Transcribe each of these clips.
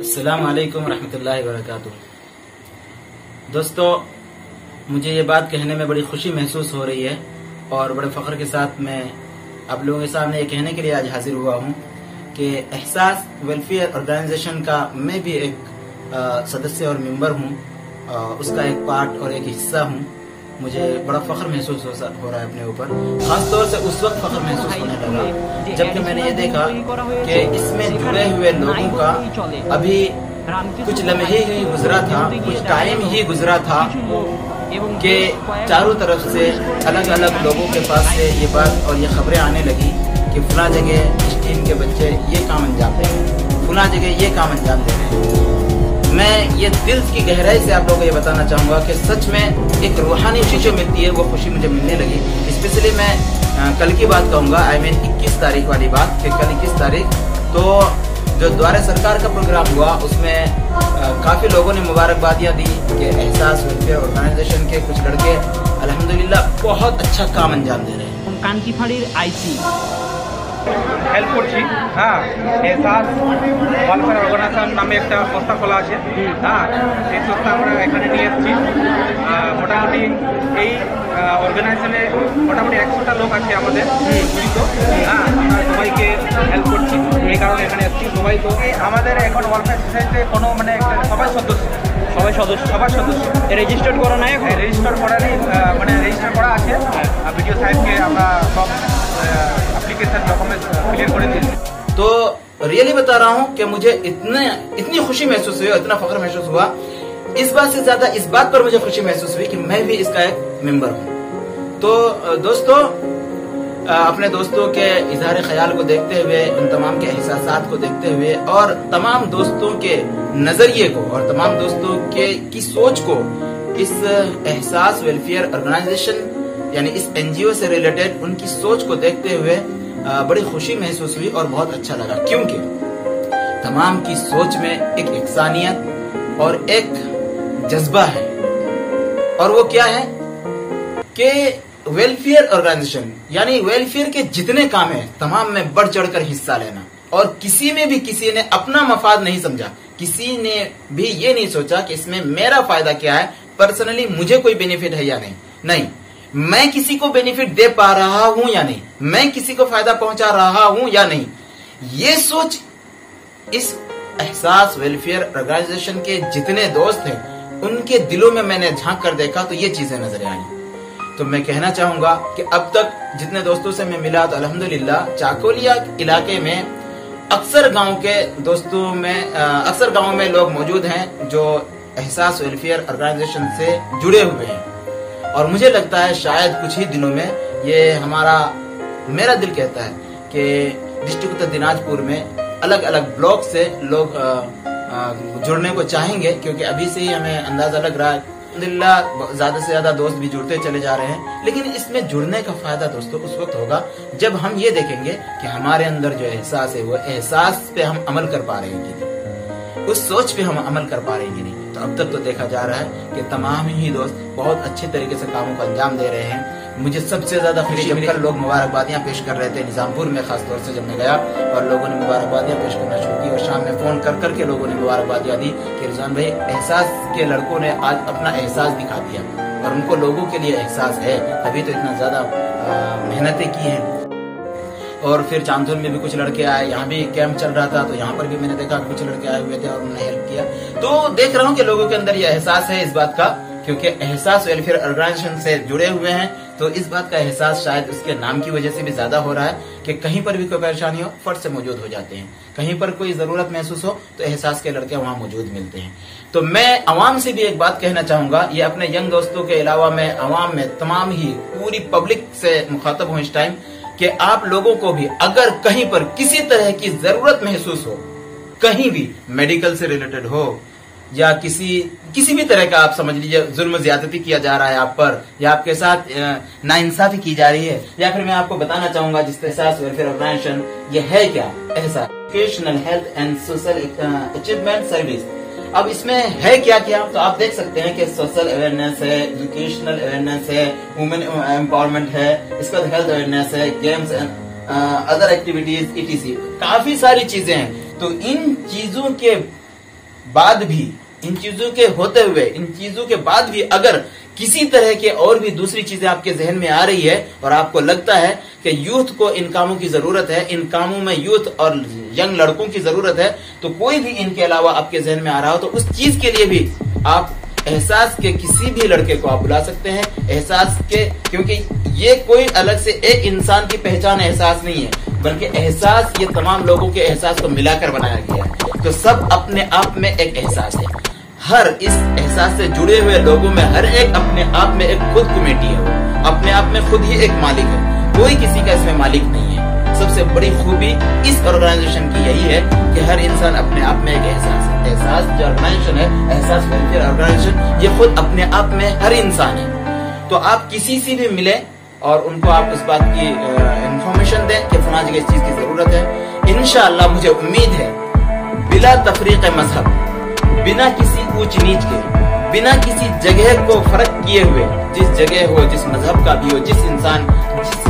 अस्सलाम वालेकुम रहमतुल्लाहि वबरकातुह। दोस्तों, मुझे ये बात कहने में बड़ी खुशी महसूस हो रही है और बड़े फख्र के साथ मैं आप लोगों के सामने ये कहने के लिए आज हाजिर हुआ हूँ कि एहसास वेलफेयर ऑर्गेनाइजेशन का मैं भी एक सदस्य और मेंबर हूँ, उसका एक पार्ट और एक हिस्सा हूँ। मुझे बड़ा फख्र महसूस हो रहा है अपने ऊपर। खासतौर से उस वक्त फख्र महसूस होने लगा जबकि मैंने ये देखा कि इसमें जुड़े हुए लोगों का अभी कुछ लम्हे ही गुजरा था, कुछ टाइम ही गुजरा था कि चारों तरफ से अलग अलग लोगों के पास से ये बात और ये खबरें आने लगी कि फला जगह इस टीम के बच्चे ये काम अंजाम दे रहे हैं, फला जगह ये काम अंजाम दे रहे हैं। मैं ये दिल की गहराई से आप लोगों को ये बताना चाहूंगा कि सच में एक रूहानी खुशी मिलती है, वो खुशी मुझे मिलने लगी। स्पेशली मैं कल की बात कहूंगा, 21 तारीख वाली बात कि कल 21 तारीख तो जो द्वारे सरकार का प्रोग्राम हुआ उसमें काफी लोगों ने मुबारकबादियां दी कि एहसास वेलफेयर ऑर्गेनाइजेशन के कुछ लड़के अल्हम्दुलिल्लाह बहुत अच्छा काम अंजाम दे रहे हैं। कांटीफाड़ीर आईसी हेल्प করছি। হ্যাঁ, এহসাস ওয়েলফেয়ার অর্গানাইজেশন নামে একটা সংস্থা খোলা আছে। হ্যাঁ, এই সংস্থা আমরা এখানে নিয়ে এসেছি। মোটামুটি এই অর্গানাইজেশনে মোটামুটি 100টা লোক আছে আমাদের জড়িত। হ্যাঁ, আমরা সবাইকে হেল্প করছি, এই কারণে এখানে এসেছি। সবাই তো আমাদের এখন ওয়েলফেয়ার সোসাইটিতে কোনো মানে সবাই সদস্য রেজিস্টার্ড করা নাই, রেজিস্টার করা নেই, মানে রেজিস্টার করা আছে। বিডিও সাহেবকে আমরা সব एप्लीकेशन डॉक्यूमेंट क्लियर कर दिए। तो रियली बता रहा हूँ कि मुझे इतनी खुशी महसूस हुई और इतना फख्र महसूस हुआ। इस बात से ज्यादा इस बात पर मुझे खुशी महसूस हुई कि मैं भी इसका एक मेंबर हूँ। तो दोस्तों, अपने दोस्तों के इजहार ख्याल को देखते हुए, उन तमाम के एहसासात को देखते हुए और तमाम दोस्तों के नजरिए को और तमाम दोस्तों की सोच को इस एहसास वेलफेयर ऑर्गेनाइजेशन यानी इस एनजीओ से रिलेटेड उनकी सोच को देखते हुए बड़ी खुशी महसूस हुई और बहुत अच्छा लगा, क्योंकि तमाम की सोच में एक इंसानियत और एक जज्बा है। और वो क्या है कि वेलफेयर ऑर्गेनाइजेशन यानी वेलफेयर के जितने काम है तमाम में बढ़ चढ़कर हिस्सा लेना। और किसी में भी किसी ने अपना मफाद नहीं समझा, किसी ने भी ये नहीं सोचा कि इसमें मेरा फायदा क्या है, पर्सनली मुझे कोई बेनिफिट है या नहीं, मैं किसी को बेनिफिट दे पा रहा हूं या नहीं, मैं किसी को फायदा पहुंचा रहा हूं या नहीं। ये सोच इस एहसास वेलफेयर ऑर्गेनाइजेशन के जितने दोस्त हैं उनके दिलों में मैंने झांक कर देखा तो ये चीजें नजर आई। तो मैं कहना चाहूंगा कि अब तक जितने दोस्तों से मैं मिला तो अल्हम्दुलिल्लाह चाकोलिया इलाके में अक्सर गांव में लोग मौजूद हैं जो एहसास वेलफेयर ऑर्गेनाइजेशन से जुड़े हुए हैं। और मुझे लगता है शायद कुछ ही दिनों में ये मेरा दिल कहता है कि डिस्ट्रिक्ट उत्तर दिनाजपुर में अलग अलग ब्लॉक से लोग जुड़ने को चाहेंगे, क्योंकि अभी से ही हमें अंदाजा लग रहा है अल्हम्दुलिल्लाह ज्यादा से ज्यादा दोस्त भी जुड़ते चले जा रहे हैं। लेकिन इसमें जुड़ने का फायदा दोस्तों उस वक्त होगा जब हम ये देखेंगे कि हमारे अंदर जो एहसास है वो एहसास पे हम अमल कर पा रहे हैं कि नहीं, उस सोच पे हम अमल कर पा रहे हैं कि नहीं। तो अब तक तो देखा जा रहा है कि तमाम ही दोस्त बहुत अच्छे तरीके से कामों को अंजाम दे रहे हैं। मुझे सबसे ज्यादा खुशी जमकर लोग मुबारकबादियां पेश कर रहे थे निजामपुर में, खासतौर से जब मैं गया और लोगों ने मुबारकबादियां पेश करना शुरू की और शाम में फोन कर करके लोगों ने मुबारकबादियां दी कि रिजवान भाई एहसास के लड़कों ने आज अपना एहसास दिखा दिया और उनको लोगों के लिए एहसास है, तभी तो इतना ज्यादा मेहनतें की हैं। और फिर चांदोल में भी कुछ लड़के आए, यहाँ भी कैंप चल रहा था तो यहाँ पर भी मैंने देखा कुछ लड़के आए हुए थे और उन्होंने हेल्प किया। तो देख रहा हूँ कि लोगों के अंदर ये एहसास है इस बात का, क्योंकि एहसास वेलफेयर ऑर्गेनाइजेशन से जुड़े हुए हैं तो इस बात का एहसास शायद उसके नाम की वजह से भी ज्यादा हो रहा है कि कहीं पर भी कोई परेशानी हो फट से मौजूद हो जाते हैं, कहीं पर कोई जरूरत महसूस हो तो एहसास के लड़के वहां मौजूद मिलते हैं। तो मैं अवाम से भी एक बात कहना चाहूंगा, ये अपने यंग दोस्तों के अलावा मैं अवाम में तमाम ही पूरी पब्लिक से मुखातब हूँ इस टाइम कि आप लोगों को भी अगर कहीं पर किसी तरह की जरूरत महसूस हो, कहीं भी मेडिकल से रिलेटेड हो या किसी भी तरह का आप समझ लीजिए जुल्म ज्यादती किया जा रहा है आप पर या आपके साथ नाइंसाफी की जा रही है, या फिर मैं आपको बताना चाहूंगा जिस एहसास वेलफेयर ऑर्गेनाइजेशन ये है क्या, एहसास educational health and social achievement service. अब इसमें है क्या क्या, तो आप देख सकते हैं कि सोशल अवेयरनेस है, एजुकेशनल अवेयरनेस है, वुमेन एम्पावरमेंट है, इसके बाद हेल्थ अवेयरनेस है, games and other activities ETC, काफी सारी चीजें हैं। तो इन चीजों के बाद भी, इन चीजों के होते हुए, इन चीजों के बाद भी अगर किसी तरह के और भी दूसरी चीजें आपके जहन में आ रही है और आपको लगता है कि यूथ को इन कामों की जरूरत है, इन कामों में यूथ और यंग लड़कों की जरूरत है, तो कोई भी इनके अलावा आपके जहन में आ रहा हो तो उस चीज के लिए भी आप एहसास के किसी भी लड़के को आप बुला सकते हैं। एहसास के, क्योंकि ये कोई अलग से एक इंसान की पहचान एहसास नहीं है, बल्कि एहसास ये तमाम लोगों के एहसास को मिलाकर बनाया गया है। तो सब अपने आप में एक एहसास है। हर इस एहसास से जुड़े हुए लोगों में हर एक अपने आप में एक खुद कमेटी है, वो अपने आप में खुद ही एक मालिक है, कोई किसी का इसमें मालिक नहीं है। सबसे बड़ी खूबी इस ऑर्गेनाइजेशन की यही है कि हर इंसान अपने आप में एक एहसास है। एहसास जो ऑर्गेनाइजेशन है, एहसास वेलफेयर ऑर्गेनाइजेशन, ये खुद अपने आप में हर इंसान है। तो आप किसी से भी मिले और उनको आप इस बात की इंफॉर्मेशन दें कि फलां जगह इस चीज की जरूरत है। इंशाअल्लाह मुझे उम्मीद है बिला तफरीक मजहब, बिना किसी ऊंच नीच के, बिना किसी जगह को फर्क किए हुए, जिस जगह हो, जिस मजहब का भी हो, जिस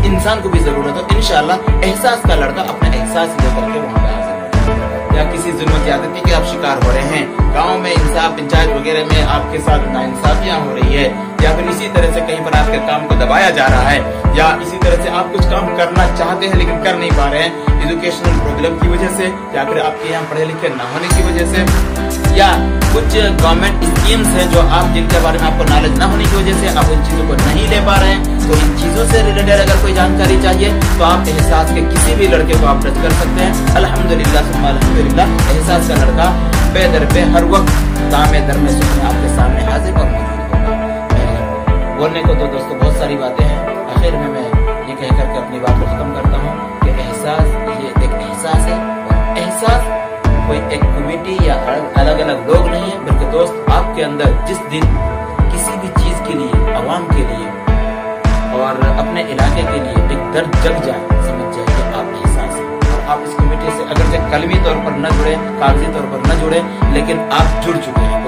इंसान को भी जरूरत हो, इंशाअल्लाह एहसास का लड़का अपना एहसास लेकर के वहां पे हाजिर। या किसी जुल्म ज्यादती के आप शिकार हो रहे हैं, गांव में इंसाफ पंचायत वगैरह में आपके साथ नाइंसाफियां हो रही है, या फिर इसी तरह से कहीं पर आपके काम को दबाया जा रहा है, या इसी तरह से आप कुछ काम करना चाहते हैं लेकिन कर नहीं पा रहे हैं एजुकेशनल प्रॉब्लम की वजह से, या फिर आपके यहाँ पढ़े लिखे न होने की वजह से, या कुछ गवर्नमेंट स्कीम्स हैं जो आप जिनके बारे में आपको नॉलेज न होने की वजह से आप उन चीजों को नहीं ले पा रहे हैं, तो इन चीजों से रिलेटेड अगर कोई जानकारी चाहिए तो आप एहसास के किसी भी लड़के को आप टच कर सकते हैं। अल्हम्दुलिल्लाह सुम्मा अल्हम्दुलिल्लाह, एहसास का लड़का बेदर पे हर वक्त दामे दर में सुन आपके सामने हाजिर और मौजूद होगा। बोलने को तो दोस्तों बहुत सारी बातें हैं, आखिर में मैं ये कह करके अपनी बात को खत्म करता हूँ कि एहसास ये एक एहसास है, और एहसास कोई एक कमेटी या अलग अलग लोग नहीं है, बल्कि दोस्त आपके अंदर जिस दिन किसी भी चीज के लिए, आवाम के लिए और अपने इलाके के लिए एक दर्द जग जाए, समझ जाए कि आप एहसास है। और आप इस कमेटी से अगर कलमी तौर पर न जुड़े, कागजी तौर पर न जुड़े, लेकिन आप जुड़ चुके हैं।